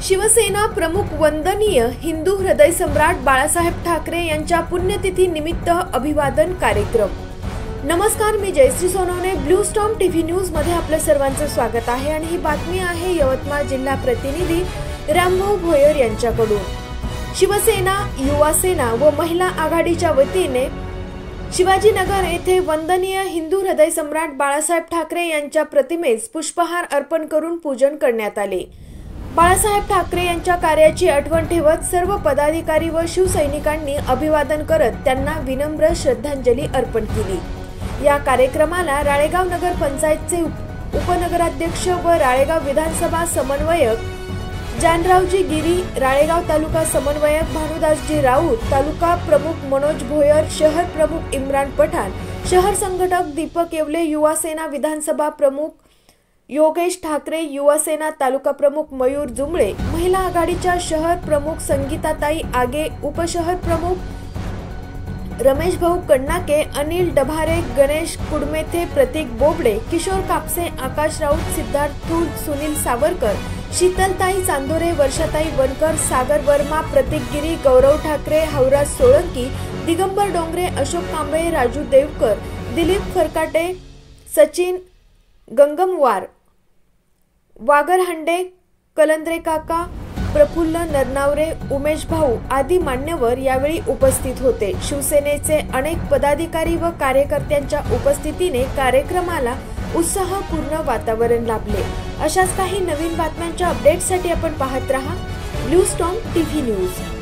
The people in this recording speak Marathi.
शिवसेना प्रमुख वंदनीय हिंदू हृदय सम्राट बाळासाहेब ठाकरे यांच्या पुण्यतिथी निमित्त अभिवादन कार्यक्रम। नमस्कार, मी Jayshree Sonawane, blue storm TV news मध्ये आपल्या सर्वांचं स्वागत आहे आणि ही बातमी आहे यवतमाळ जिल्हा प्रतिनिधी रामभाऊ भोयर यांच्याकडून। शिवसेना, युवा सेना व महिला आघाडीच्या वतीने शिवाजीनगर येथे वंदनीय हिंदू हृदय सम्राट बाळासाहेब ठाकरे यांच्या प्रतिमेस पुष्पहार अर्पण करून पूजन करण्यात आले। बाळासाहेब ठाकरे यांच्या कार्याची आठवण ठेवत सर्व पदाधिकारी व शिवसैनिकांनी अभिवादन करत त्यांना विनम्र श्रद्धांजली अर्पण केली। या कार्यक्रमाला राळेगाव नगर पंचायतचे उपनगराध्यक्ष व राळेगाव विधानसभा समन्वयक जानरावजी गिरी, राळेगाव तालुका समन्वयक भानुदासजी राऊत, तालुका प्रमुख मनोज भोयर, शहर प्रमुख इम्रान पठाण, शहर संघटक दीपक येवले, युवा सेना विधानसभा प्रमुख योगेश ठाकरे, युवा सेना तालुका प्रमुख मयूर जुमळे, महिला आघाडीच्या शहर प्रमुख संगीताताई आगे, उपशहर प्रमुख रमेश भाऊ कन्नाके, अनिल डभारे, गणेश कुडमेथे, प्रतीक बोबडे, किशोर कापसे, आकाश राऊत, सिद्धार्थ थूल, सुनील सावरकर, शीतलताई चांदोरे, वर्षाताई वनकर, सागर वर्मा, प्रतीक गिरी, गौरव ठाकरे, हौराज सोळंकी, दिगंबर डोंगरे, अशोक कांबळे, राजू देवकर, दिलीप फरकाटे, सचिन गंगमवार, वागर हंडे, कलंद्रे काका, प्रफुल्ल नरनावरे, उमेश भाऊ आदी मान्यवर यावेळी उपस्थित होते। शिवसेनेचे अनेक पदाधिकारी व कार्यकर्त्यांच्या उपस्थितीने कार्यक्रमाला उत्साहपूर्ण वातावरण लाभले। अशाच काही नवीन बातम्यांच्या अपडेट्ससाठी आपण पाहत रहा ब्लू स्टॉर्म टीव्ही न्यूज।